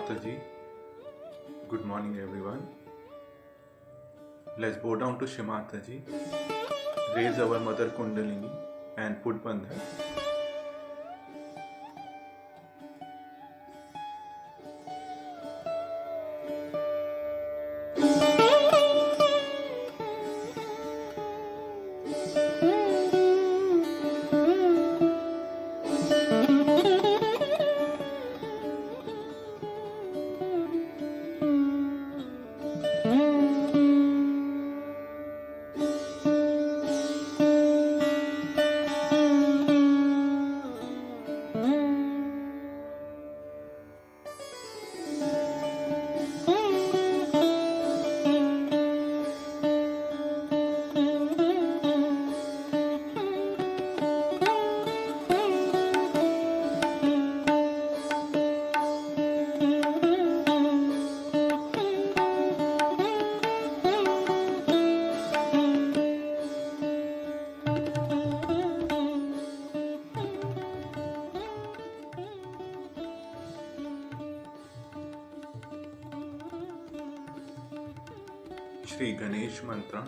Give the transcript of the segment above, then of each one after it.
Mataji. Good morning, everyone. Let's bow down to Shri Mataji, raise our Mother Kundalini, and put Bandhan. Shri Ganesh Mantra.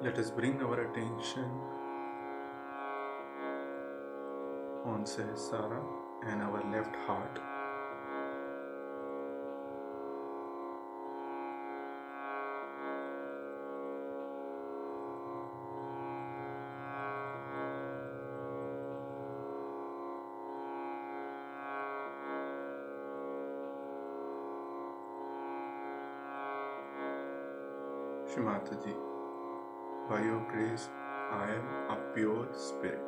Let us bring our attention on Sahasrara and our left heart. Shri Mataji, by your grace, I am a pure spirit.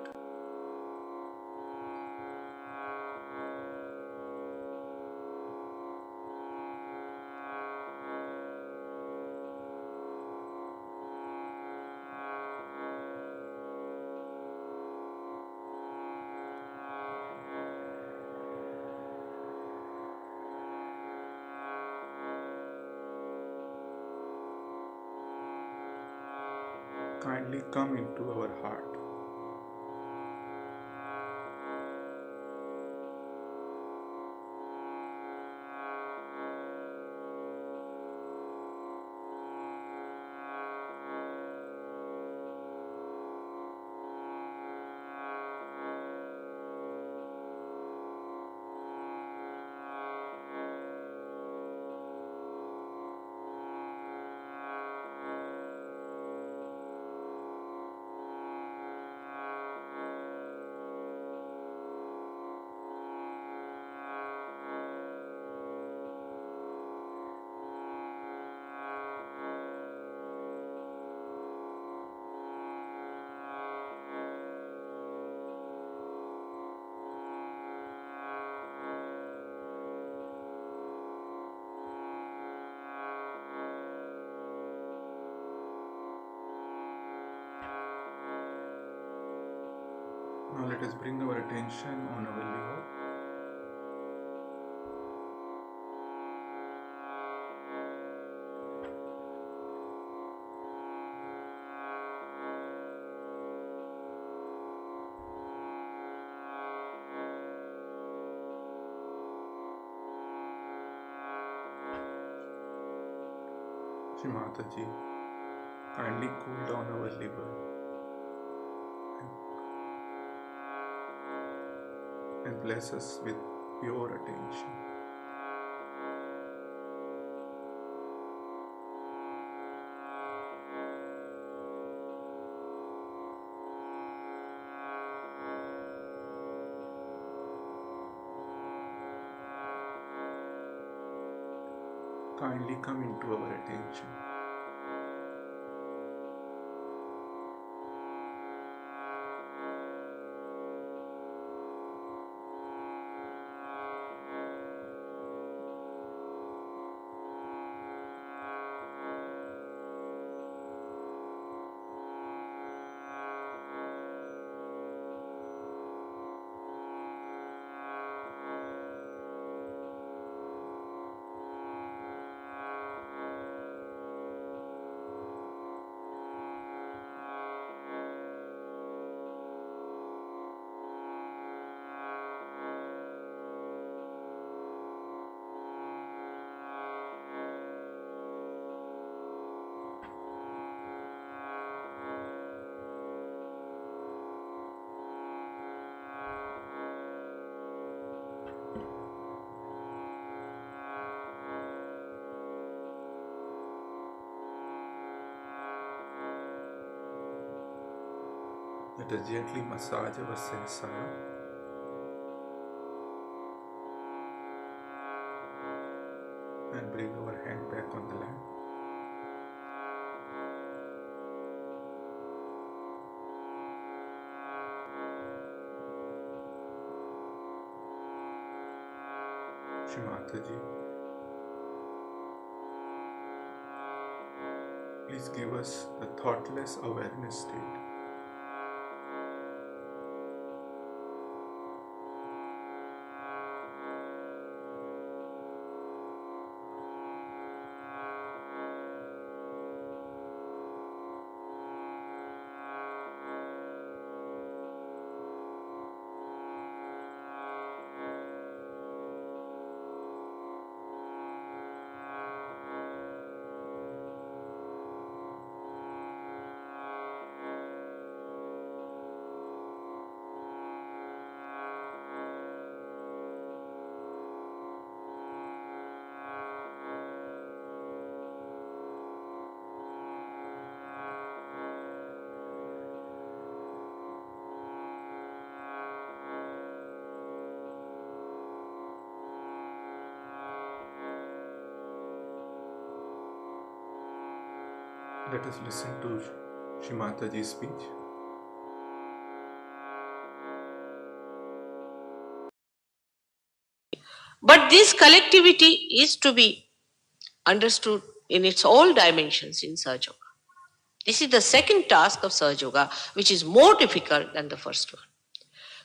Kindly come into our heart. Let us bring our attention on our liver. Shri Mataji, kindly cool down our liver and bless us with your attention. Kindly come into our attention. Let us gently massage our Sahasrara. And bring our hand back on the land. Shri Mataji, please give us the thoughtless awareness state. Let us listen to Shri Mataji's speech. But this collectivity is to be understood in its all dimensions in Sahaja Yoga. This is the second task of Sahaja Yoga, which is more difficult than the first one.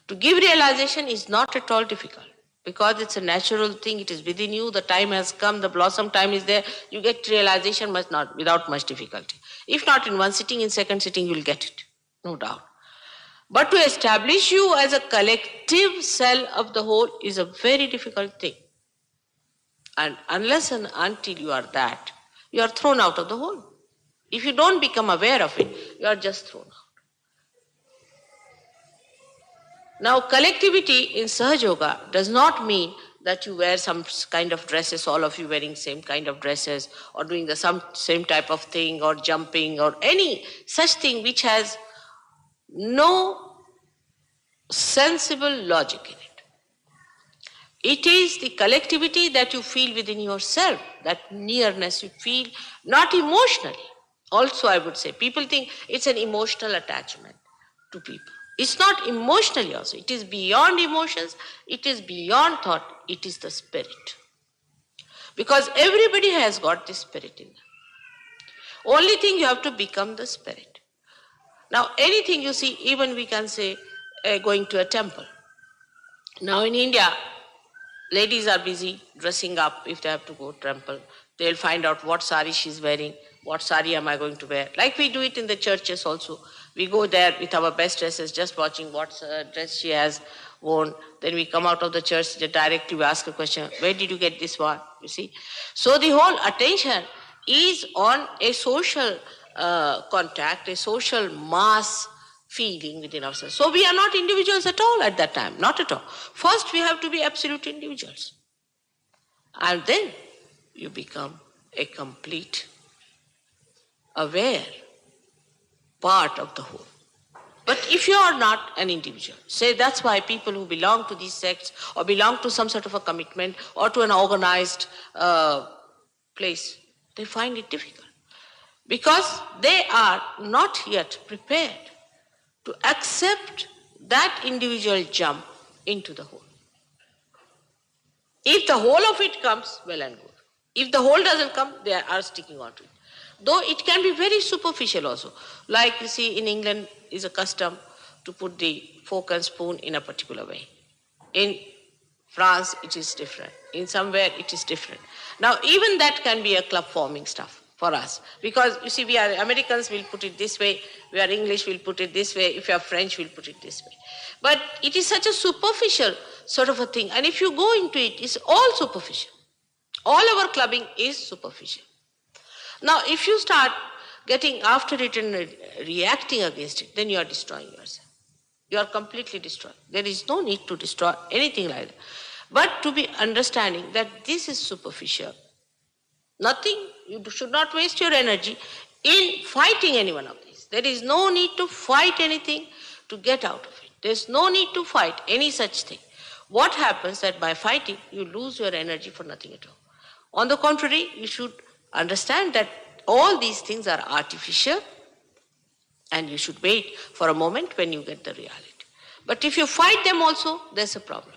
To give realization is not at all difficult because it's a natural thing. It is within you. The time has come. The blossom time is there. You get realization without much difficulty. If not in one sitting, in second sitting, you'll get it. No doubt. But to establish you as a collective cell of the whole is a very difficult thing. And unless and until you are that, you are thrown out of the whole. If you don't become aware of it, you are just thrown out. Now, collectivity in Sahaja Yoga does not mean that you wear some kind of dresses, all of you wearing same kind of dresses, or doing the same type of thing, or jumping, or any such thing which has no sensible logic in it. It is the collectivity that you feel within yourself, that nearness you feel, not emotionally. Also, I would say, people think it's an emotional attachment to people. It's not emotionally also. It is beyond emotions. It is beyond thought. It is the spirit. Because everybody has got this spirit in them. Only thing you have to become the spirit. Now, anything you see, even we can say, going to a temple. Now in India, ladies are busy dressing up if they have to go to temple. They'll find out what sari she's wearing, what sari am I going to wear. Like we do it in the churches also. We go there with our best dresses, just watching what dress she has worn. Then we come out of the church, directly we ask a question, where did you get this one? You see? So the whole attention is on a social contact, a social mass feeling within ourselves. So we are not individuals at all at that time, not at all. First we have to be absolute individuals. And then you become a complete, aware part of the whole. But if you are not an individual, say that's why people who belong to these sects or belong to some sort of a commitment or to an organized place, they find it difficult. Because they are not yet prepared to accept that individual jump into the whole. If the whole of it comes, well and good. If the whole doesn't come, they are sticking on to it. Though it can be very superficial also. Like you see in England is a custom to put the fork and spoon in a particular way. In France it is different. In somewhere it is different. Now even that can be a club forming stuff for us. Because you see we are Americans, will put it this way. We are English, we'll put it this way. If you are French, we'll put it this way. But it is such a superficial sort of a thing. And if you go into it, it's all superficial. All our clubbing is superficial. Now, if you start getting after it and reacting against it, then you are destroying yourself. You are completely destroyed. There is no need to destroy anything like that. But to be understanding that this is superficial. Nothing, you should not waste your energy in fighting any one of these. There is no need to fight anything to get out of it. There is no need to fight any such thing. What happens that by fighting, you lose your energy for nothing at all. On the contrary, you should understand that all these things are artificial and you should wait for a moment when you get the reality. But if you fight them also, there's a problem.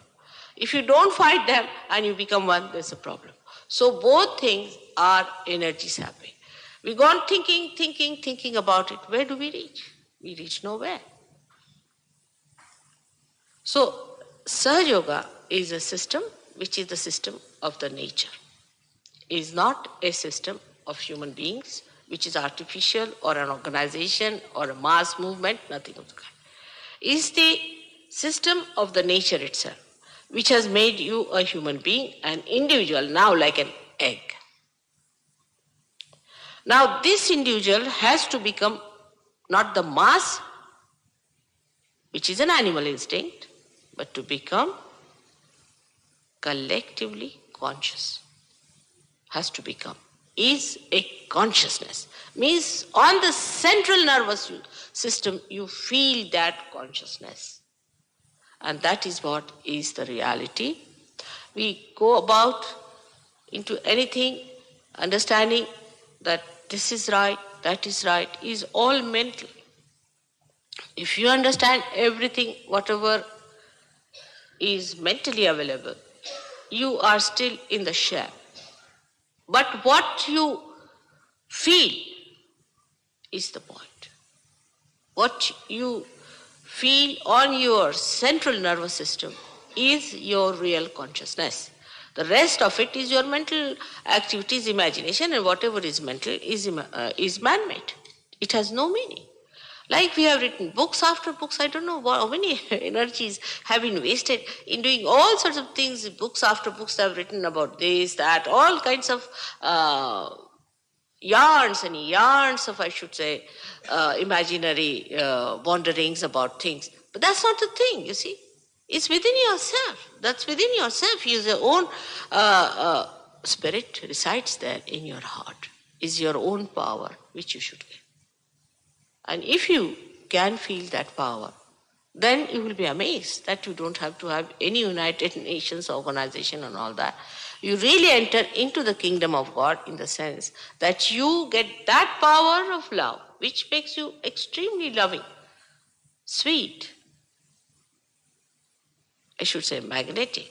If you don't fight them and you become one, there's a problem. So both things are energy sapping. We go on thinking about it. Where do we reach? We reach nowhere. So Sahaja Yoga is a system which is the system of the nature. It is not a system of human beings which is artificial or an organization or a mass movement, nothing of the kind. It is the system of the nature itself which has made you a human being, an individual, now like an egg. Now this individual has to become not the mass, which is an animal instinct, but to become collectively conscious. Has to become. Is a consciousness. Means on the central nervous system you feel that consciousness. And that is what is the reality. We go about into anything understanding that this is right, that is all mental. If you understand everything, whatever is mentally available, you are still in the shell. But what you feel is the point. What you feel on your central nervous system is your real consciousness. The rest of it is your mental activities, imagination, and whatever is mental is man-made. It has no meaning. Like we have written books after books, I don't know how many energies have been wasted in doing all sorts of things. Books after books have written about this, that, all kinds of yarns and yarns of, I should say, imaginary wanderings about things. But that's not the thing, you see. It's within yourself. That's within yourself. Your own spirit resides there in your heart. Is your own power, which you should get. And if you can feel that power, then you will be amazed that you don't have to have any United Nations organization and all that. You really enter into the kingdom of God in the sense that you get that power of love, which makes you extremely loving, sweet, I should say magnetic,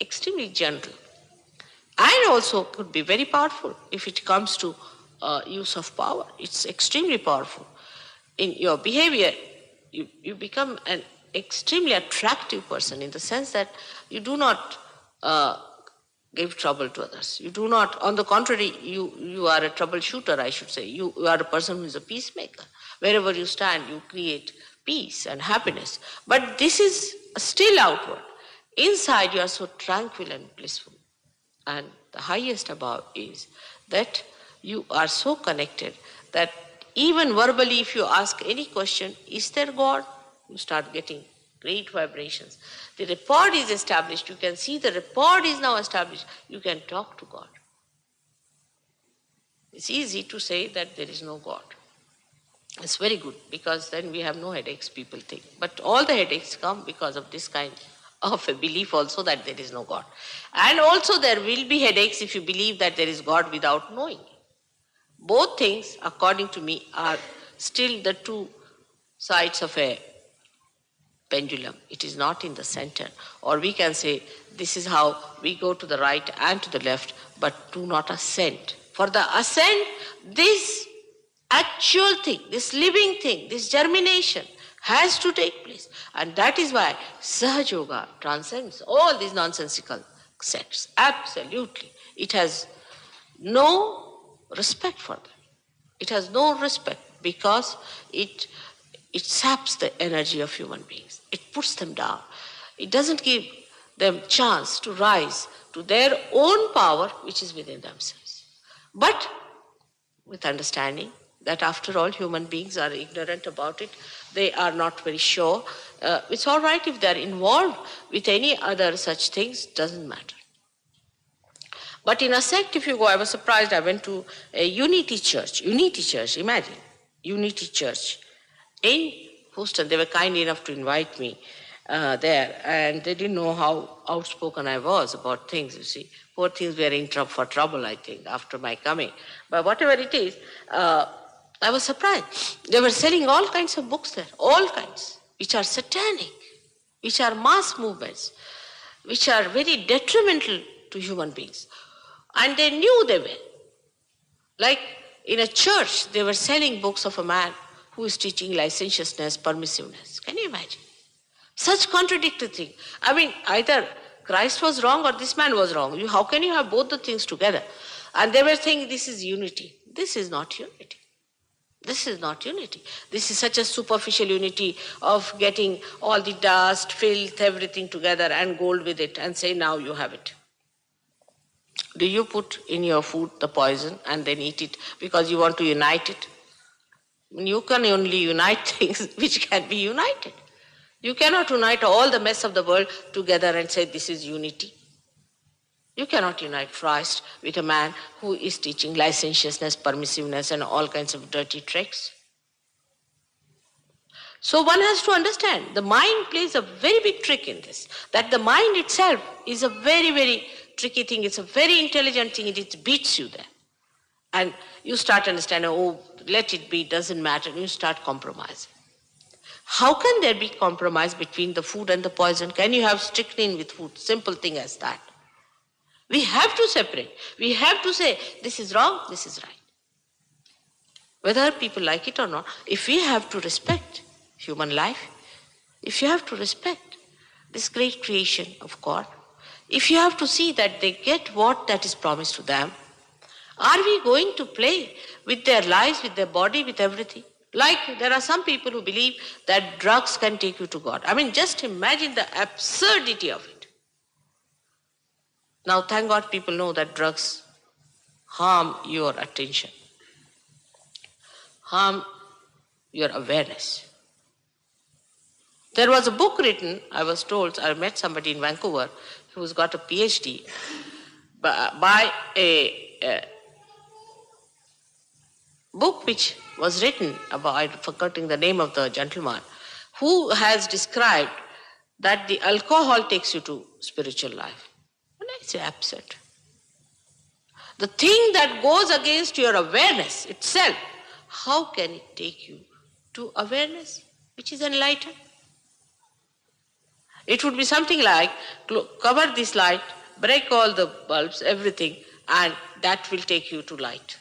extremely gentle, and also could be very powerful if it comes to use of power. It's extremely powerful. In your behavior, you become an extremely attractive person in the sense that you do not give trouble to others. You do not, on the contrary, you are a troubleshooter, I should say. You are a person who is a peacemaker. Wherever you stand, you create peace and happiness. But this is still outward. Inside, you are so tranquil and blissful. And the highest above is that you are so connected that even verbally, if you ask any question, is there God? You start getting great vibrations. The rapport is established. You can see the rapport is now established. You can talk to God. It's easy to say that there is no God. It's very good because then we have no headaches, people think. But all the headaches come because of this kind of a belief also that there is no God. And also there will be headaches if you believe that there is God without knowing. Both things, according to me, are still the two sides of a pendulum. It is not in the center. Or we can say this is how we go to the right and to the left, but do not ascend. For the ascent, this actual thing, this living thing, this germination has to take place. And that is why Sahaja Yoga transcends all these nonsensical sects. Absolutely. It has no respect for them. It has no respect because it saps the energy of human beings. It puts them down. It doesn't give them chance to rise to their own power which is within themselves. But with understanding that after all human beings are ignorant about it, they are not very sure. It's all right if they are involved with any other such things, doesn't matter. But in a sect, if you go, I was surprised, I went to a Unity Church, imagine, Unity Church in Houston. They were kind enough to invite me there, and they didn't know how outspoken I was about things, you see. Poor things were in for trouble, I think, after my coming. But whatever it is, I was surprised. They were selling all kinds of books there, all kinds, which are satanic, which are mass movements, which are very detrimental to human beings. And they knew they were. Like in a church, they were selling books of a man who is teaching licentiousness, permissiveness. Can you imagine? Such contradictory thing. I mean, either Christ was wrong or this man was wrong. How can you have both the things together? And they were saying this is unity. This is not unity. This is not unity. This is such a superficial unity of getting all the dust, filth, everything together and gold with it and say now you have it. Do you put in your food the poison and then eat it because you want to unite it? You can only unite things which can be united. You cannot unite all the mess of the world together and say this is unity. You cannot unite Christ with a man who is teaching licentiousness, permissiveness and all kinds of dirty tricks. So one has to understand the mind plays a very big trick in this. That the mind itself is a very, very tricky thing. It's a very intelligent thing. It beats you there. And you start understanding, oh, let it be, doesn't matter. You start compromising. How can there be compromise between the food and the poison? Can you have strychnine with food? Simple thing as that. We have to separate. We have to say, this is wrong, this is right. Whether people like it or not, if we have to respect human life, if you have to respect this great creation of God, if you have to see that they get what that is promised to them, are we going to play with their lives, with their body, with everything? Like there are some people who believe that drugs can take you to God. I mean, just imagine the absurdity of it. Now, thank God people know that drugs harm your attention, harm your awareness. There was a book written, I was told, I met somebody in Vancouver who's got a PhD by a book which was written about, I'm forgetting the name of the gentleman, who has described that the alcohol takes you to spiritual life. And I say absurd. The thing that goes against your awareness itself, how can it take you to awareness which is enlightened? It would be something like, cover this light, break all the bulbs, everything, and that will take you to light.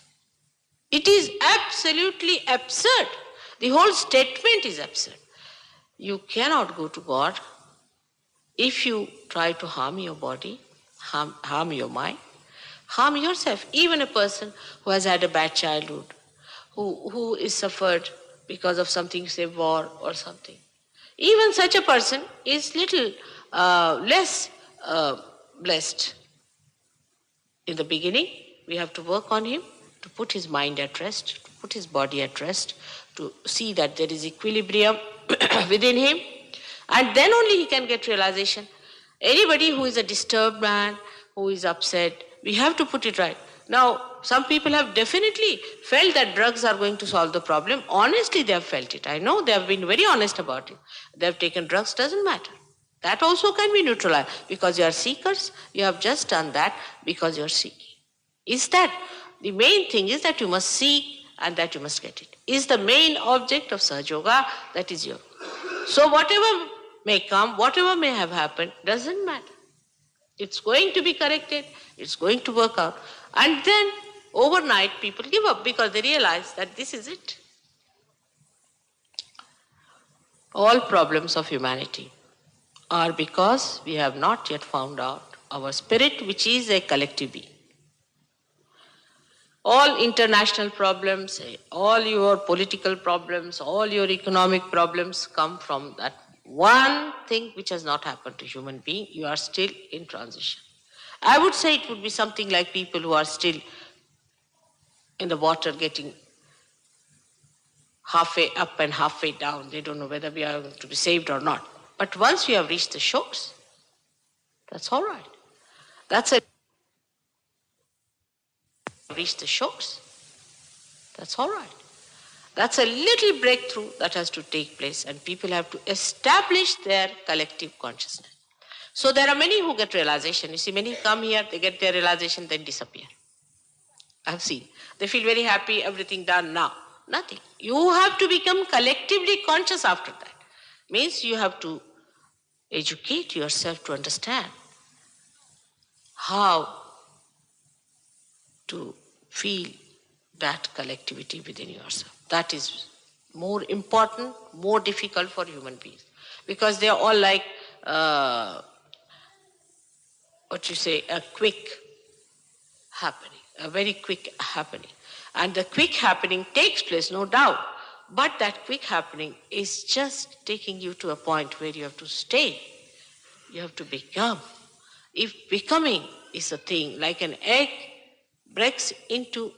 It is absolutely absurd. The whole statement is absurd. You cannot go to God if you try to harm your body, harm your mind, harm yourself. Even a person who has had a bad childhood, who is suffered because of something, say war or something. Even such a person is little less blessed. In the beginning, we have to work on him to put his mind at rest, to put his body at rest, to see that there is equilibrium within him, and then only he can get realization. Anybody who is a disturbed man, who is upset, we have to put it right. Now, some people have definitely felt that drugs are going to solve the problem. Honestly, they have felt it. I know they have been very honest about it. They have taken drugs, doesn't matter. That also can be neutralized because you are seekers. You have just done that because you are seeking. Is that the main thing is that you must seek and that you must get it. Is the main object of Sahaja Yoga, that is your. So whatever may come, whatever may have happened, doesn't matter. It's going to be corrected, it's going to work out. And then overnight people give up because they realize that this is it. All problems of humanity are because we have not yet found out our spirit, which is a collective being. All international problems, all your political problems, all your economic problems come from that one thing which has not happened to human being. You are still in transition. I would say it would be something like people who are still in the water getting halfway up and halfway down. They don't know whether we are going to be saved or not. But once we have reached the shores, that's all right. That's a reach the shores. That's all right. That's a little breakthrough that has to take place, and people have to establish their collective consciousness. So there are many who get realization. You see, many come here, they get their realization, then disappear. I've seen. They feel very happy, everything done now. Nothing. You have to become collectively conscious after that. Means you have to educate yourself to understand how to feel that collectivity within yourself. That is more important, more difficult for human beings. Because they are all like, a quick happening, a very quick happening. And the quick happening takes place, no doubt. But that quick happening is just taking you to a point where you have to stay. You have to become. If becoming is a thing, like an egg breaks into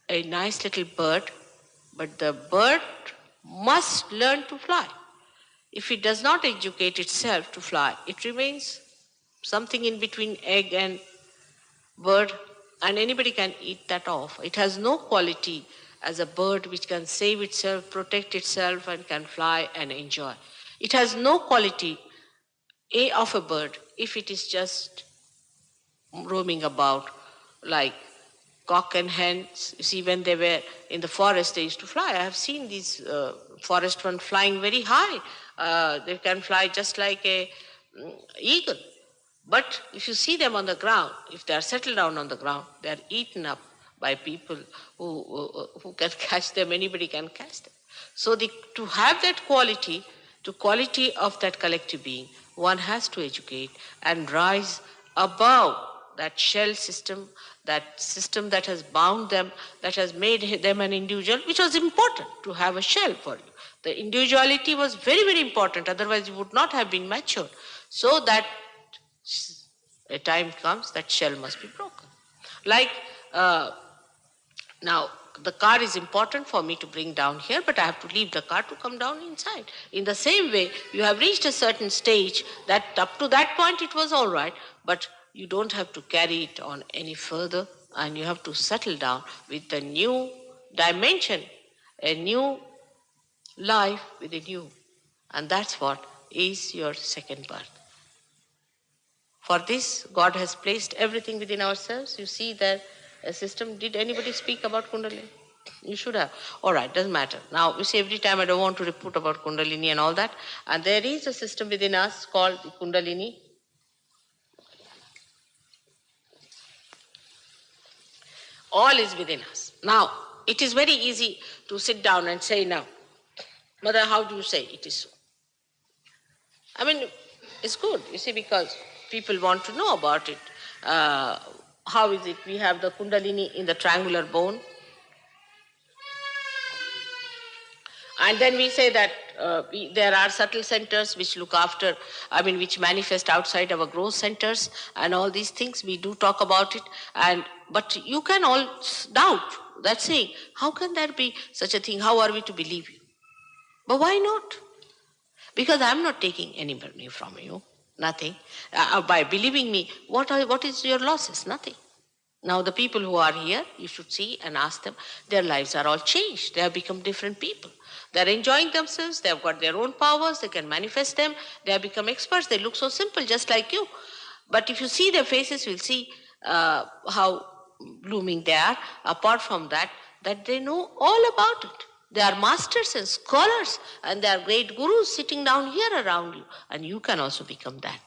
a nice little bird, but the bird must learn to fly. If it does not educate itself to fly, it remains something in between egg and bird, and anybody can eat that off. It has no quality as a bird which can save itself, protect itself, and can fly and enjoy. It has no quality of a bird if it is just roaming about like cock and hens. You see, when they were in the forest, they used to fly. I have seen these forest ones flying very high. They can fly just like a eagle. But if you see them on the ground, if they are settled down on the ground, they are eaten up by people who can catch them. Anybody can catch them. So to have that quality, to quality of that collective being, one has to educate and rise above that shell system, that system that has bound them, that has made them an individual, which was important to have a shell for you. The individuality was very, very important, otherwise you would not have been matured. So that a time comes that shell must be broken. Like now, the car is important for me to bring down here, but I have to leave the car to come down inside. In the same way, you have reached a certain stage that up to that point it was all right, but you don't have to carry it on any further, and you have to settle down with a new dimension, a new life within you. And that's what is your second birth. For this, God has placed everything within ourselves. You see that a system. Did anybody speak about Kundalini? You should have. All right, doesn't matter. Now, you see, every time I don't want to report about Kundalini and all that. And there is a system within us called the Kundalini. All is within us. Now, it is very easy to sit down and say, now, But how do you say it is so? I mean, it's good, you see, because people want to know about it. Uh, how is it? We have the Kundalini in the triangular bone. And then we say that there are subtle centers which look after, which manifest outside our gross centers and all these things. We do talk about it. But you can all doubt that saying, how can there be such a thing? How are we to believe you? But why not? Because I'm not taking any money from you, nothing. By believing me, what is your losses? Nothing. Now the people who are here, you should see and ask them, their lives are all changed. They have become different people. They are enjoying themselves, they have got their own powers, they can manifest them, they have become experts, they look so simple, just like you. But if you see their faces, you'll see how blooming they are. Apart from that, that they know all about it. They are masters and scholars, and they are great gurus sitting down here around you, and you can also become that.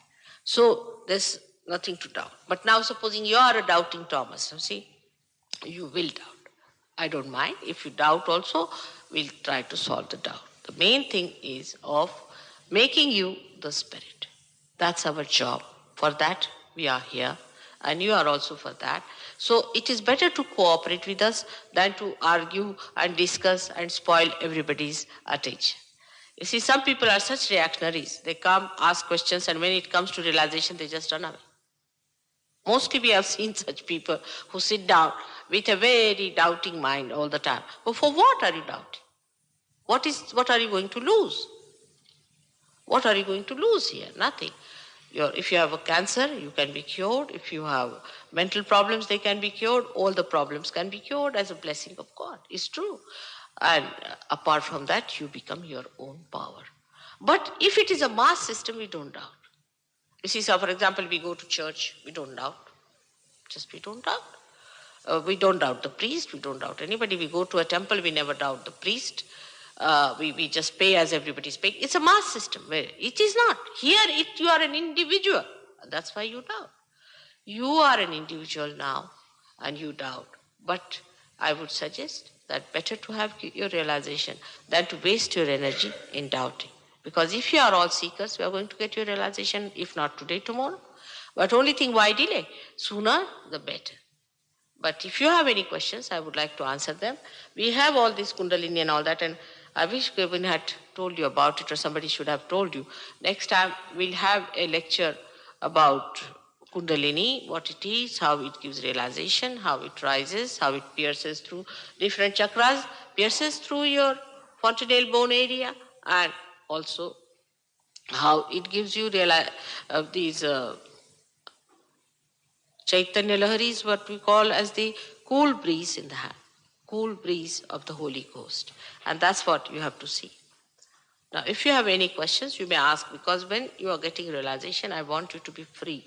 So there's nothing to doubt. But now supposing you are a doubting Thomas, you see, you will doubt. I don't mind. If you doubt also, we'll try to solve the doubt. The main thing is of making you the spirit. That's our job. For that, we are here. And you are also for that. So it is better to cooperate with us than to argue and discuss and spoil everybody's attention. You see, some people are such reactionaries. They come, ask questions, and when it comes to realization, they just run away. Mostly we have seen such people who sit down with a very doubting mind all the time. But for what are you doubting? What are you going to lose? What are you going to lose here? Nothing. If you have a cancer, you can be cured. If you have mental problems, they can be cured. All the problems can be cured as a blessing of God. It's true. And apart from that, you become your own power. But if it is a mass system, we don't doubt. You see, so for example, we go to church, we don't doubt. Just we don't doubt. We don't doubt the priest, we don't doubt anybody. We go to a temple, we never doubt the priest. We just pay as everybody's paying. It's a mass system. Where it is not. Here you are an individual. That's why you doubt. You are an individual now and you doubt. But I would suggest that better to have your realization than to waste your energy in doubting. Because if you are all seekers, we are going to get your realization, if not today, tomorrow. But only thing, why delay? Sooner, the better. But if you have any questions, I would like to answer them. We have all this Kundalini and all that, and I wish Kevin had told you about it, or somebody should have told you. Next time, we'll have a lecture about Kundalini, what it is, how it gives realization, how it rises, how it pierces through different chakras, pierces through your fontanelle bone area, and also how it gives you these Chaitanya Lahari is what we call as the cool breeze in the hand, cool breeze of the Holy Ghost. And that's what you have to see. Now, if you have any questions, you may ask, because when you are getting realization, I want you to be free.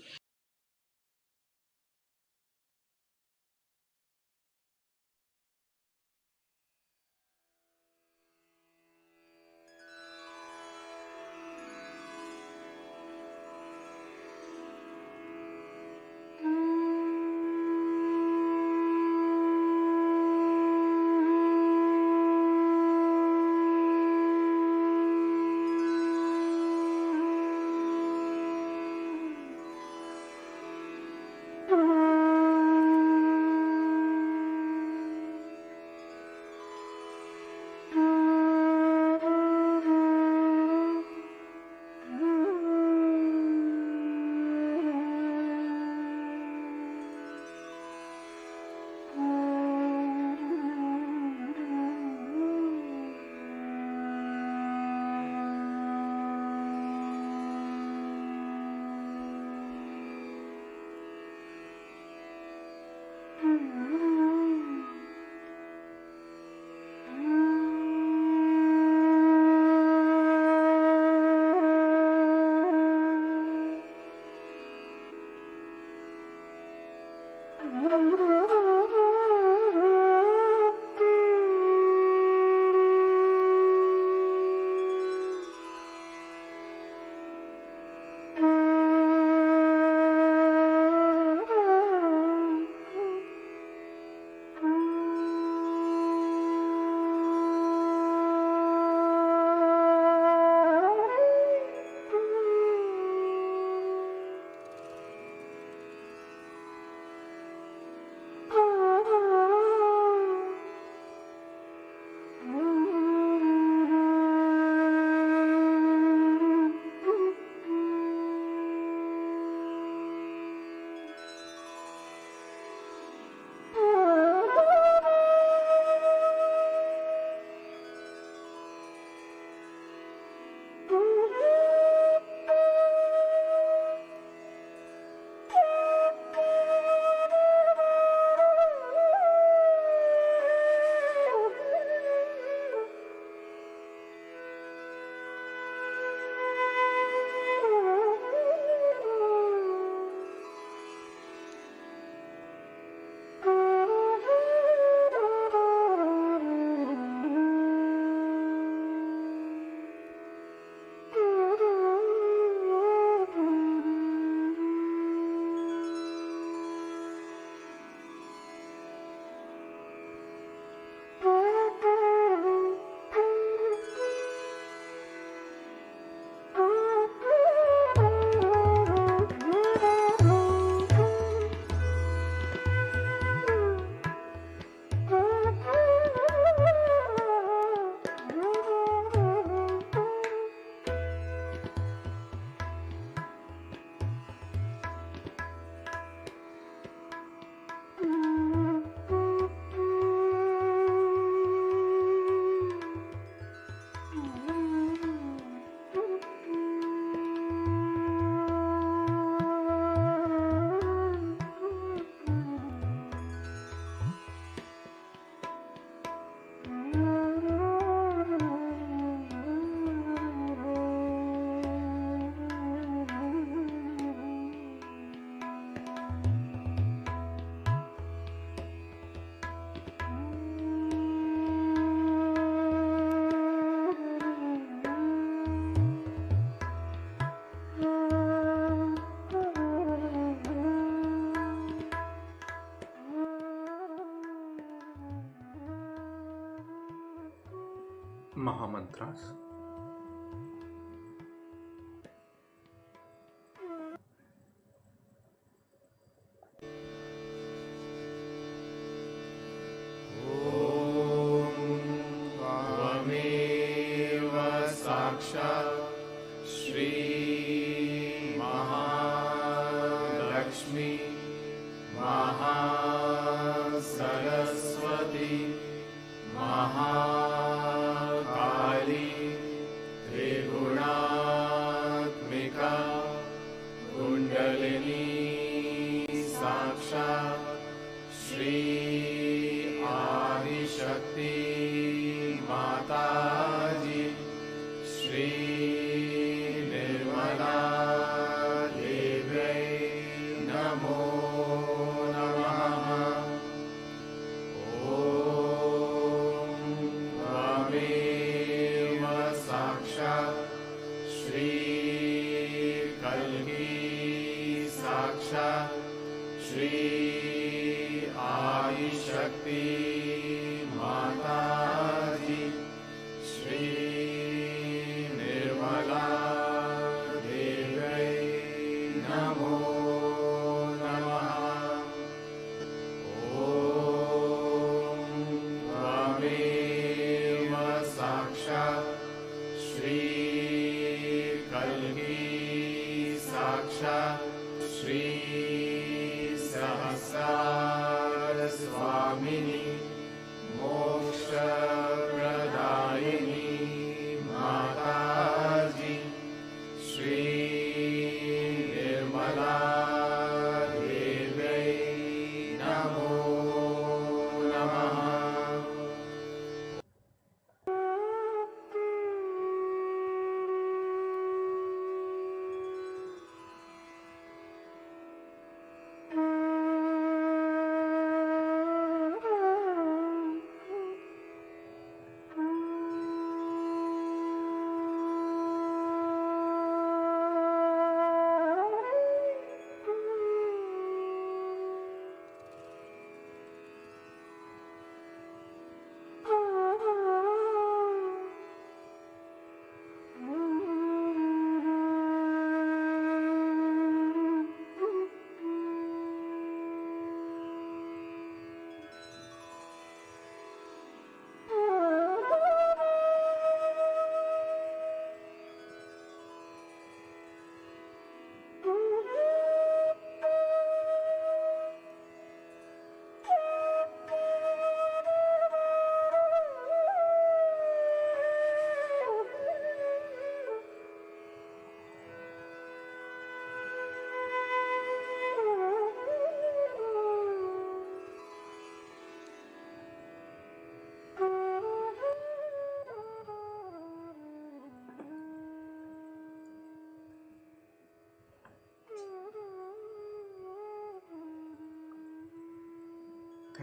Mahamantras.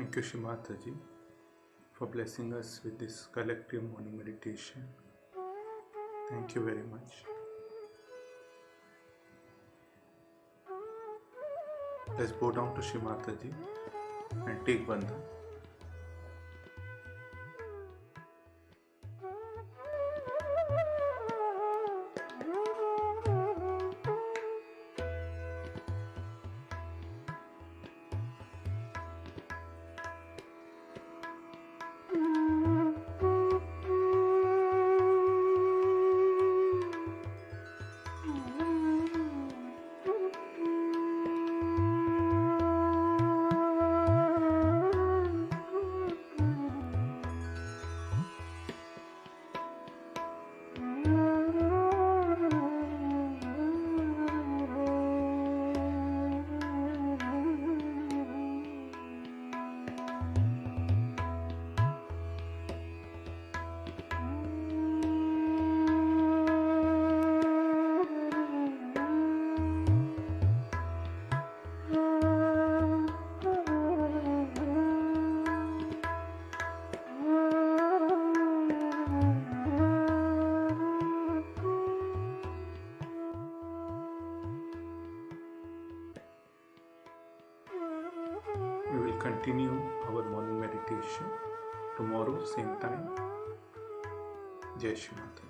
Thank you, Shimataji, for blessing us with this collective morning meditation. Thank you very much. Let's bow down to Shimataji and take Bandhan. continue our morning meditation tomorrow, same time. Jai Shri Mata.